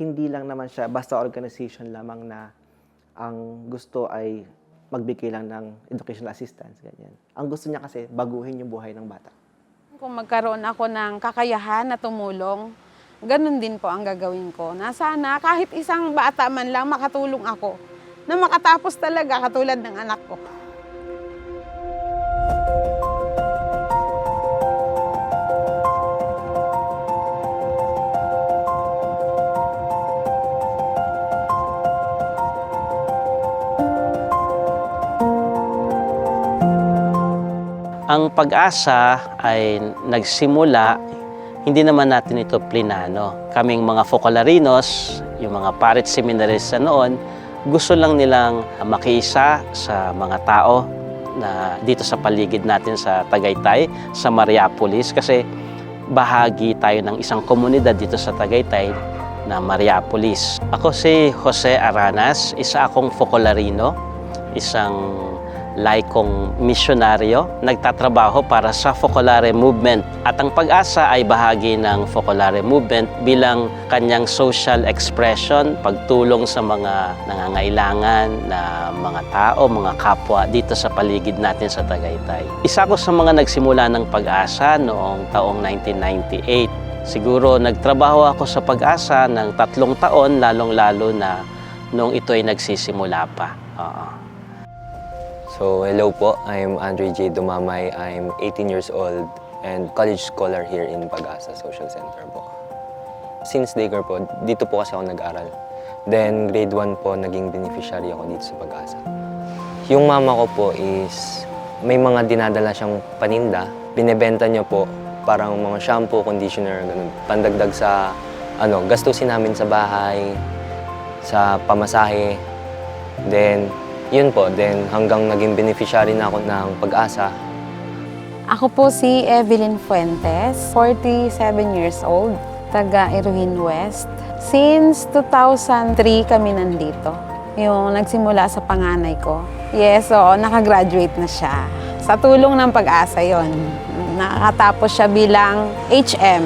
hindi lang naman siya basta organization lamang na ang gusto ay magbigay lang ng educational assistance, ganyan. Ang gusto niya kasi baguhin yung buhay ng bata. Kung magkaroon ako ng kakayahan na tumulong, ganun din po ang gagawin ko. Na sana kahit isang bata man lang makatulong ako na makatapos talaga katulad ng anak ko. Ang Pag-asa ay nagsimula, hindi naman natin ito plinano. Kaming mga Focolarinos, yung mga Parit Seminarista noon, gusto lang nilang makiisa sa mga tao na dito sa paligid natin sa Tagaytay, sa Mariapolis, kasi bahagi tayo ng isang komunidad dito sa Tagaytay na Mariapolis. Ako si Jose Aranas, isa akong Focolarino, isang laikong misyonaryo, nagtatrabaho para sa Focolare Movement. At ang Pag-asa ay bahagi ng Focolare Movement bilang kanyang social expression, pagtulong sa mga nangangailangan na mga tao, mga kapwa dito sa paligid natin sa Tagaytay. Isa ko sa mga nagsimula ng Pag-asa noong taong 1998. Siguro nagtrabaho ako sa Pag-asa ng 3 taon, lalong-lalo na nung ito ay nagsisimula pa. So, hello po. I'm Andre J. Dumamay. I'm 18 years old and college scholar here in Pag-asa Social Center po. Since daycare po, dito po kasi ako nag-aral. Then, grade 1 po, naging beneficiary ako dito sa Pag-asa. Yung mama ko po is, may mga dinadala siyang paninda. Binebenta niya po, parang mga shampoo, conditioner, ganun. Pandagdag sa, gastusin namin sa bahay, sa pamasahe. Then, yun po, then hanggang naging beneficiary na ako ng Pag-asa. Ako po si Evelyn Fuentes, 47 years old, taga Iruhin West. Since 2003 kami nandito, yung nagsimula sa panganay ko. Yes, so nakagraduate na siya. Sa tulong ng Pag-asa yon, nakatapos siya bilang HM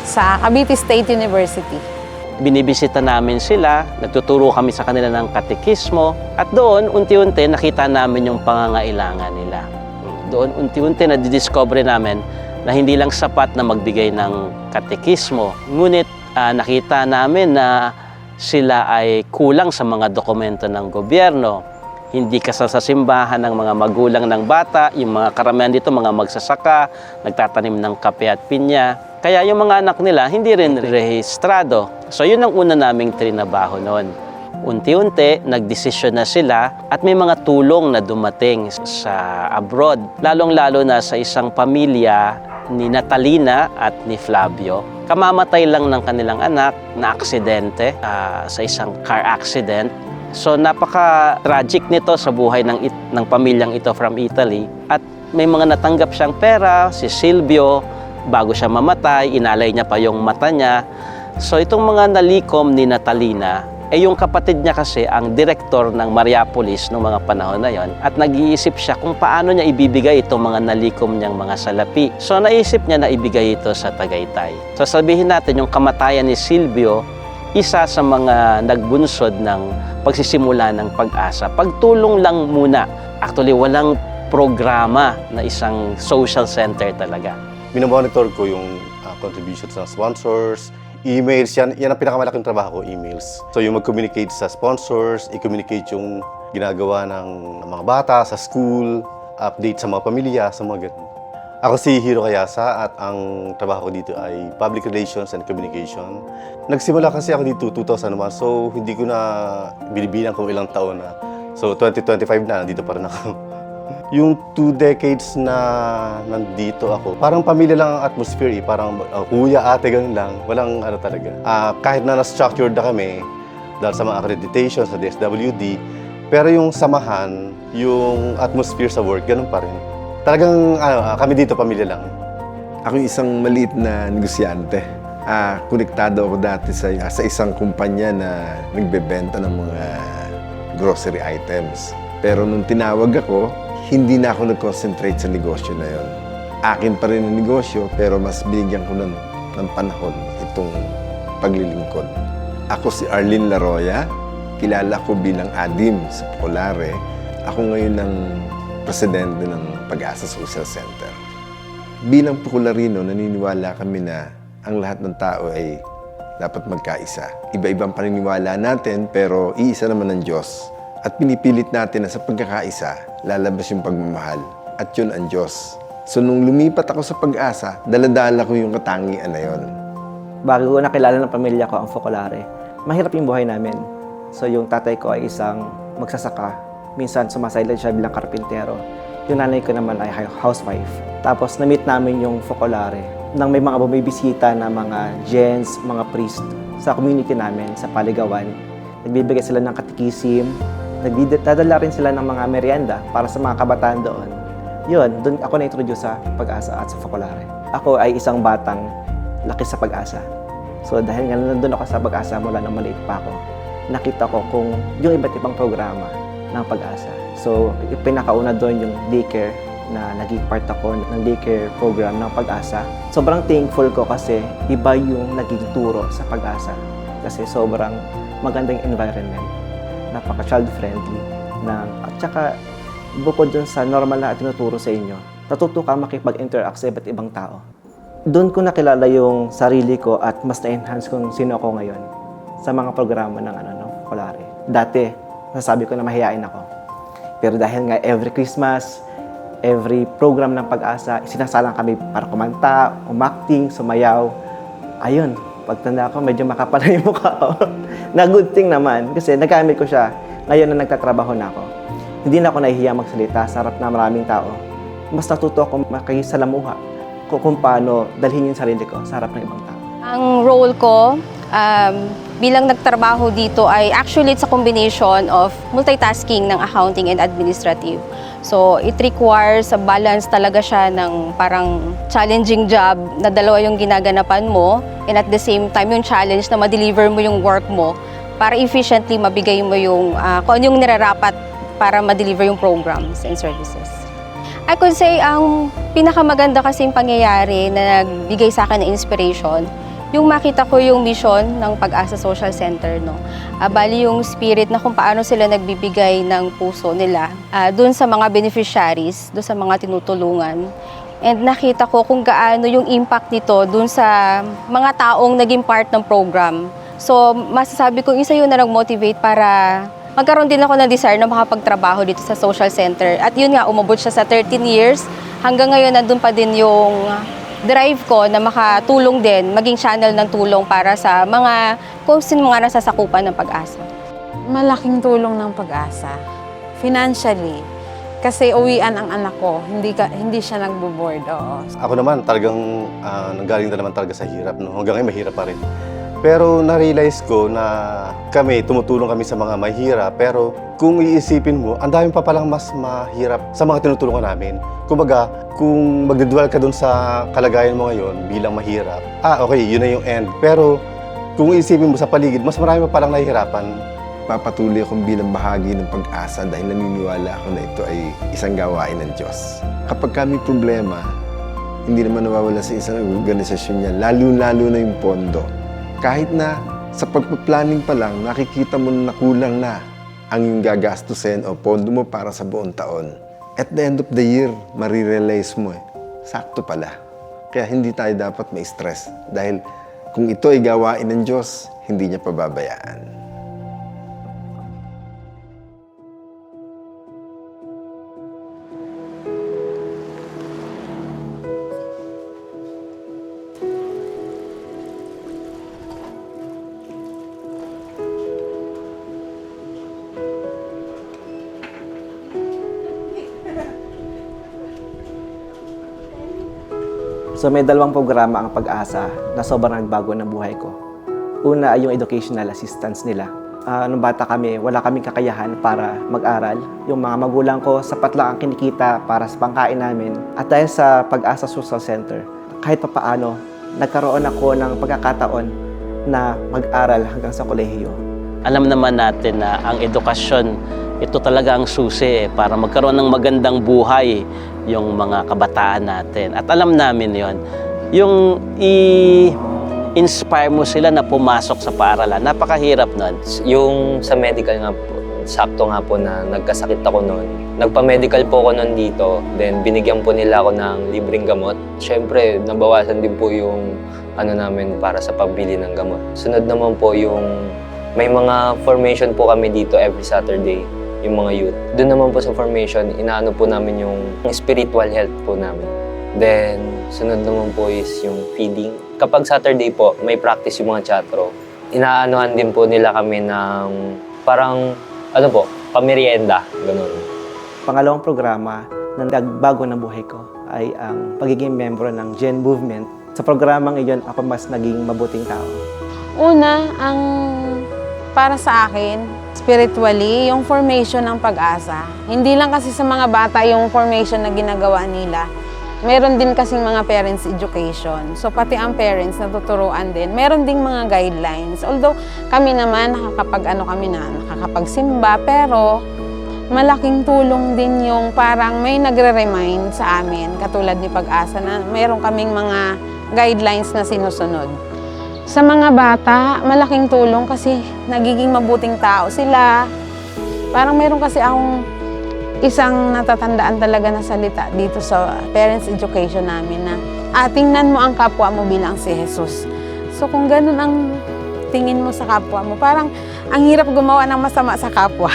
sa Cavite State University. Binibisita namin sila, nagtuturo kami sa kanila ng katekismo, at doon unti-unti nakita namin yung pangangailangan nila. Doon unti-unti nadidiscover namin na hindi lang sapat na magbigay ng katekismo, ngunit nakita namin na sila ay kulang sa mga dokumento ng gobyerno. Hindi kasal sa simbahan ng mga magulang ng bata, yung mga karamihan dito, mga magsasaka, nagtatanim ng kape at pinya. Kaya yung mga anak nila, hindi rin rehistrado. So yun ang una naming trinabaho noon. Unti-unti, nagdesisyon na sila at may mga tulong na dumating sa abroad. Lalong-lalo na sa isang pamilya ni Natalina at ni Flavio. Kamamatay lang ng kanilang anak na aksidente sa isang car accident. So napaka-tragic nito sa buhay ng pamilyang ito from Italy. At may mga natanggap siyang pera, si Silvio, bago siya mamatay, inalay niya pa yung mata niya. So itong mga nalikom ni Natalina, yung kapatid niya kasi ang direktor ng Mariapolis noong mga panahon na yon, at nag-iisip siya kung paano niya ibibigay itong mga nalikom niyang mga salapi. So naisip niya na ibigay ito sa Tagaytay. So sabihin natin yung kamatayan ni Silvio, isa sa mga nagbunsod ng pagsisimula ng Pag-asa. Pagtulong lang muna. Actually, walang programa na isang social center talaga. Minomonitor ko yung contributions ng sponsors, emails, yan ang pinakamalaking trabaho ko, emails. So yung mag-communicate sa sponsors, i-communicate yung ginagawa ng mga bata sa school, update sa mga pamilya, sa mga ganun. Ako si Hiro Kayasa at ang trabaho ko dito ay Public Relations and Communication. Nagsimula kasi ako dito 2001, so hindi ko na binibilang kung ilang taon na. So 2025 na, nandito pa rin ako. Yung 2 decades na nandito ako, parang pamilya lang ang atmosphere eh. Parang kuya, ate, ganun lang. Walang ano talaga. Kahit na na-structured na kami, dahil sa mga accreditation, sa DSWD, pero yung samahan, yung atmosphere sa work, ganun pa rin. Talagang kami dito, pamilya lang. Ako yung isang maliit na negosyante. Konektado ako dati sa isang kumpanya na nagbebenta ng mga grocery items. Pero nung tinawag ako, hindi na ako nag-concentrate sa negosyo na yon. Akin pa rin ang negosyo, pero mas binigyan ko ng panahon itong paglilingkod. Ako si Arlene Laroya. Kilala ko bilang Adim sa Pukulare. Ako ngayon ang presidente ng Pag-asa Social Center. Bilang Pukularino, naniniwala kami na ang lahat ng tao ay dapat magkaisa. Iba-ibang paniniwala natin, pero iisa naman ang Diyos. At pinipilit natin na sa pagkakaisa, lalabas yung pagmamahal. At yun ang Diyos. So nung lumipat ako sa Pag-asa, daladala ko yung katangian na yun. Bago ko nakilala ng pamilya ko ang Focolare, mahirap yung buhay namin. So yung tatay ko ay isang magsasaka. Minsan sumasilid siya bilang karpintero. Yung nanay ko naman ay housewife. Tapos na-meet namin yung Focolare nang may mga bumibisita na mga gens, mga priest sa community namin, sa Paligawan. Nagbibigay sila ng katikisim, nagdadala rin sila ng mga merienda para sa mga kabataan doon. Yun, doon ako na-introduce sa Pag-asa at sa Focolare. Ako ay isang batang laki sa Pag-asa. So dahil nga nandun ako sa Pag-asa mula nang maliit pa ako, nakita ko kung yung iba't ibang programa ng Pag-asa. So pinakauna doon yung daycare na naging part ako ng daycare program ng Pag-asa. Sobrang thankful ko kasi iba yung naging turo sa Pag-asa. Kasi sobrang magandang environment, napaka-child friendly, at saka bukod dun sa normal na tinuturo sa inyo, natuto ka makipag-interact sa iba't ibang tao. Doon ko nakilala yung sarili ko at mas na-enhance kung sino ako ngayon sa mga programa ng Focolare. Dati, nasasabi ko na mahihain ako. Pero dahil nga every Christmas, every program ng Pag-asa, sinasalang kami para kumanta, umakting, sumayaw. Ayun, pagtanda ko, medyo makapal na yung mukha ko. Na good thing naman, kasi nagamit ko siya ngayon na nagtatrabaho na ako. Hindi na ako nahihiya magsalita sa harap na maraming tao. Mas natuto ako makisalamuha kung paano dalhin yung sarili ko sa harap ng ibang tao. Ang role ko bilang nagtrabaho dito ay actually it's a combination of multitasking ng accounting and administrative. So it requires a balance talaga siya ng parang challenging job na dalawa yung ginaganapan mo and at the same time yung challenge na ma-deliver mo yung work mo para efficiently mabigay mo yung kung ano yung nirarapat para ma-deliver yung programs and services. I could say ang pinakamaganda kasing pangyayari na nagbigay sa akin ng inspiration, yung makita ko yung mission ng Pag-asa Social Center, no. Bali yung spirit na kung paano sila nagbibigay ng puso nila doon sa mga beneficiaries, doon sa mga tinutulungan. And nakita ko kung gaano yung impact nito doon sa mga taong naging part ng program. So masasabi ko isa yun na nag-motivate para magkaroon din ako ng desire na makapagtrabaho dito sa social center. At yun nga, umabot siya sa 13 years. Hanggang ngayon, nandun pa din yung drive ko na makatulong din, maging channel ng tulong para sa mga, kung sino mga nasasakupan ng Pag-asa. Malaking tulong ng Pag-asa. Financially. Kasi uwian ang anak ko, hindi siya nagbo-board. Oo. Ako naman, talagang nanggaling na naman talaga sa hirap. No? Hanggang ngayon, mahirap pa rin. Pero na-realize ko na tumutulong kami sa mga mahirap. Pero kung iisipin mo, ang dami pa palang mas mahirap sa mga tinutulungan namin. Kumbaga, kung magdadwell ka dun sa kalagayan mo ngayon bilang mahirap, okay, yun na yung end. Pero kung iisipin mo sa paligid, mas marami pa palang nahihirapan. Papatuloy akong bilang bahagi ng Pag-asa dahil naniniwala ako na ito ay isang gawain ng Diyos. Kapag kami problema, hindi naman nawawala sa isang organisasyon niya, lalo-lalo na yung pondo. Kahit na sa pagpa-planning pa lang, nakikita mo na kulang na ang yung gagastusin o pondo mo para sa buong taon. At the end of the year, marirealize mo sakto pala. Kaya hindi tayo dapat ma-stress dahil kung ito ay gawain ng Diyos, hindi niya pababayaan. So may dalawang programa ang Pag-asa na sobrang nagbago ng buhay ko. Una ay yung educational assistance nila. Nung bata kami, wala kaming kakayahan para mag-aral. Yung mga magulang ko, sapat lang ang kinikita para sa pangkain namin. At dahil sa Pag-asa Social Center, kahit papaano, nagkaroon ako ng pagkakataon na mag-aral hanggang sa kolehiyo. Alam naman natin na ang edukasyon, ito talaga ang susi para magkaroon ng magandang buhay yung mga kabataan natin. At alam namin yon, yung inspire mo sila na pumasok sa paaralan. Napakahirap nun. Yung sa medical nga po, sakto nga po na nagkasakit ako noon. Nagpa-medical po ako noon dito, then binigyan po nila ako ng libreng gamot. Siyempre, nabawasan din po yung namin para sa pambili ng gamot. Sunod naman po yung may mga formation po kami dito every Saturday, yung mga youth. Doon naman po sa formation, inaano po namin yung spiritual health po namin. Then, sunod naman po is yung feeding. Kapag Saturday po, may practice yung mga chatro. Inaanohan din po nila kami ng parang, pamerienda, ganun. Pangalawang programa na nagbago ng buhay ko ay ang pagiging membro ng Gen Movement. Sa programang iyon, ako mas naging mabuting tao. Una, ang para sa akin, spiritually, yung formation ng pag-asa. Hindi lang kasi sa mga bata yung formation na ginagawa nila. Meron din kasing mga parents education. So pati ang parents natuturuan din. Meron ding mga guidelines. Although kami naman nakakapagsimba, pero malaking tulong din yung parang may nagre-remind sa amin, katulad ni Pag-asa, na meron kaming mga guidelines na sinusunod. Sa mga bata, malaking tulong kasi nagiging mabuting tao sila. Parang meron kasi akong isang natatandaan talaga na salita dito sa parents education namin na tingnan mo ang kapwa mo bilang si Jesus. So kung ganun ang tingin mo sa kapwa mo, parang ang hirap gumawa ng masama sa kapwa.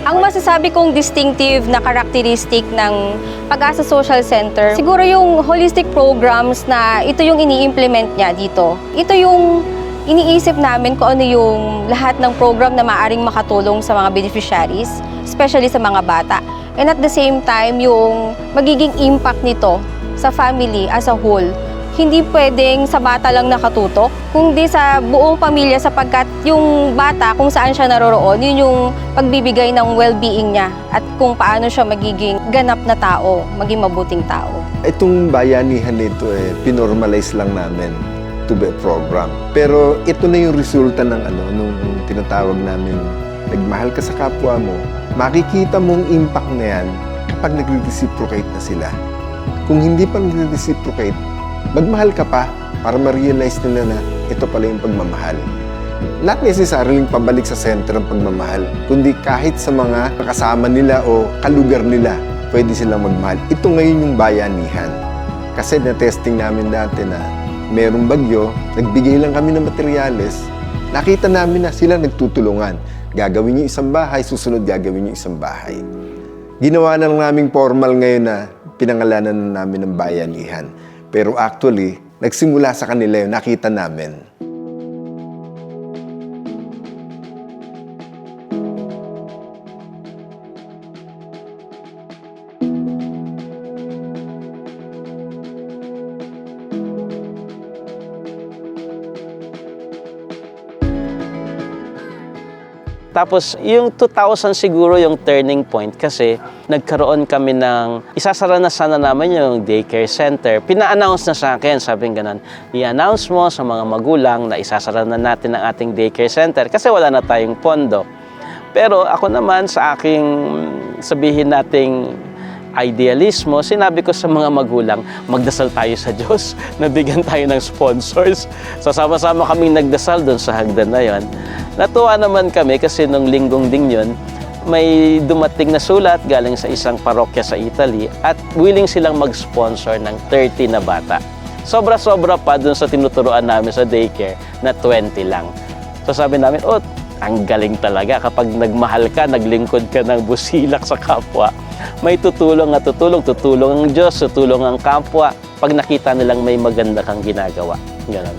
Ang masasabi kong distinctive na karakteristik ng Pag-asa Social Center, siguro yung holistic programs na ito yung ini-implement niya dito. Ito yung iniisip namin kung ano yung lahat ng program na maaring makatulong sa mga beneficiaries, especially sa mga bata. And at the same time, yung magiging impact nito sa family as a whole. Hindi pwedeng sa bata lang nakatutok, kundi sa buong pamilya sapagkat yung bata kung saan siya naroroon, yun yung pagbibigay ng well-being niya at kung paano siya magiging ganap na tao, maging mabuting tao. Itong bayanihan nito pinormalize lang namin to be a program. Pero ito na yung resulta ng nung tinatawag namin, nagmahal ka sa kapwa mo, makikita mong impact na yan kapag nag-reciprocate na sila. Kung hindi pa nag-reciprocate, magmahal ka pa para ma-realize nila na ito pala yung pagmamahal. Not necessarily pabalik sa center ng pagmamahal, kundi kahit sa mga kasama nila o kalugar nila, pwede silang magmahal. Ito ngayon yung bayanihan. Kasi na-testing namin dati na merong bagyo, nagbigay lang kami ng materyales, nakita namin na sila nagtutulungan. Gagawin yung isang bahay, susunod gagawin yung isang bahay. Ginawa na lang naming formal ngayon na pinangalanan na namin ng bayanihan. Pero actually, nagsimula sa kanila yung nakita namin. Tapos, yung 2000 siguro yung turning point kasi nagkaroon kami ng, isasara na sana namin yung daycare center. Pina-announce na sa akin, sabi ng ganun, i-announce mo sa mga magulang na isasara na natin ang ating daycare center kasi wala na tayong pondo. Pero ako naman sa aking, sabihin nating idealismo, sinabi ko sa mga magulang, magdasal tayo sa Diyos, nabigyan tayo ng sponsors. So sama-sama kaming nagdasal doon sa hagdan na yon. Natuwa naman kami kasi nung linggong ding yun, may dumating na sulat galing sa isang parokya sa Italy at willing silang mag-sponsor ng 30 na bata. Sobra-sobra pa dun sa tinuturuan namin sa daycare na 20 lang. So sabi namin, ang galing talaga kapag nagmahal ka, naglingkod ka ng busilak sa kapwa. May tutulong at tutulong ang Diyos, tutulong ang kapwa pag nakita nilang may maganda kang ginagawa. Ganun.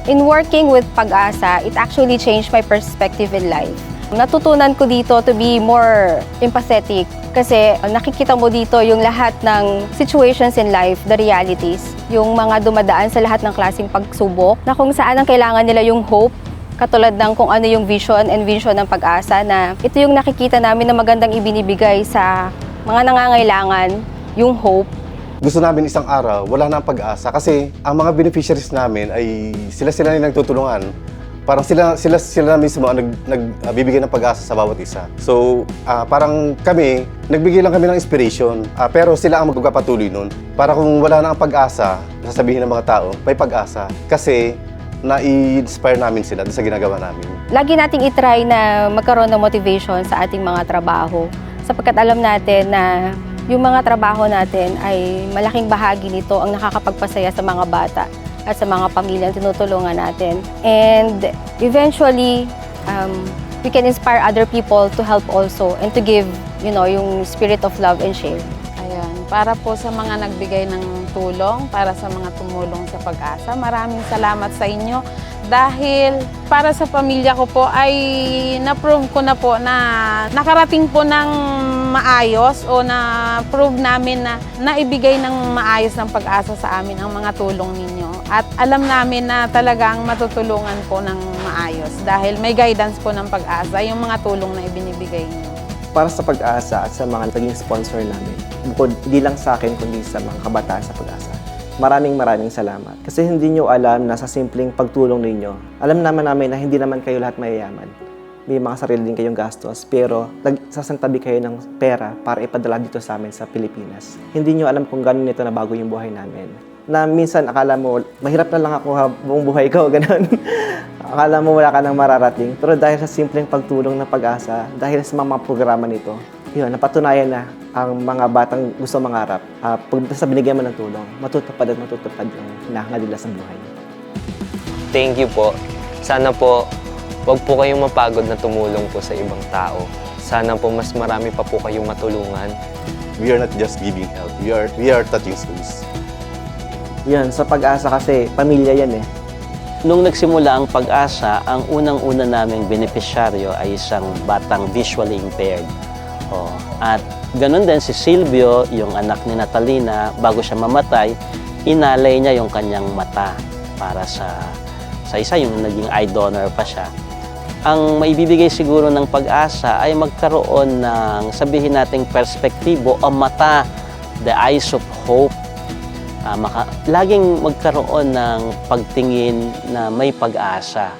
In working with Pag-asa, it actually changed my perspective in life. Natutunan ko dito to be more empathetic kasi nakikita mo dito yung lahat ng situations in life, the realities, yung mga dumadaan sa lahat ng klaseng pagsubok na kung saan ang kailangan nila yung hope, katulad ng kung ano yung vision and vision ng Pag-asa na ito yung nakikita namin na magandang ibinibigay sa mga nangangailangan, yung hope. Gusto namin isang araw, wala na ang pag-asa kasi ang mga beneficiaries namin ay sila na nagtutulungan. Parang sila na mismo ang nagbibigay ng pag-asa sa bawat isa. So, parang kami, nagbigay lang kami ng inspiration, pero sila ang magpapatuloy nun. Para kung wala na ang pag-asa, sasabihin ng mga tao, may pag-asa. Kasi na i-inspire namin sila sa ginagawa namin. Lagi nating itry na magkaroon ng motivation sa ating mga trabaho sapagkat alam natin na yung mga trabaho natin ay malaking bahagi nito ang nakakapagpasaya sa mga bata at sa mga pamilyang tinutulungan natin. And eventually, we can inspire other people to help also and to give, yung spirit of love and share. Ayan, para po sa mga nagbigay ng tulong, para sa mga tumulong sa Pag-asa, maraming salamat sa inyo dahil para sa pamilya ko po ay na-prove ko na po na nakarating po ng maayos o na-prove namin na naibigay ng maayos ng Pag-asa sa amin ang mga tulong ninyo. At alam namin na talagang matutulungan po ng maayos dahil may guidance po ng Pag-asa yung mga tulong na ibinibigay niyo. Para sa Pag-asa at sa mga naging sponsor namin, bukod hindi lang sa akin kundi sa mga kabataan sa Pag-asa, maraming salamat. Kasi hindi nyo alam na sa simpleng pagtulong ninyo, alam naman namin na hindi naman kayo lahat mayayaman. May mga sarili din kayong gastos, pero nagsasantabi kayo ng pera para ipadala dito sa amin sa Pilipinas. Hindi nyo alam kung gano'n nito na bago yung buhay namin. Na minsan akala mo, mahirap na lang ako buong buhay ko, gano'n. Akala mo wala ka nang mararating. Pero dahil sa simpleng pagtulong ng Pag-asa, dahil sa mga programa nito, yun, napatunayan na ang mga batang gusto mangarap. Pag sa binigyan mo ng tulong, matutupad at matutupad yung hinahangad nila sa buhay. Thank you po. Sana po, wag po kayong mapagod na tumulong po sa ibang tao. Sana po mas marami pa po kayong matulungan. We are not just giving help, we are touching schools. Yun, sa Pag-asa kasi, pamilya yan eh. Nung nagsimula ang Pag-asa, ang unang-una naming benepisyaryo ay isang batang visually impaired. At ganun din si Silvio, yung anak ni Natalina, bago siya mamatay, inalay niya yung kanyang mata para sa isa, yung naging eye donor pa siya. Ang maibibigay siguro ng Pag-asa ay magkaroon ng, sabihin nating perspektibo o mata, the eyes of hope. Laging magkaroon ng pagtingin na may pag-asa.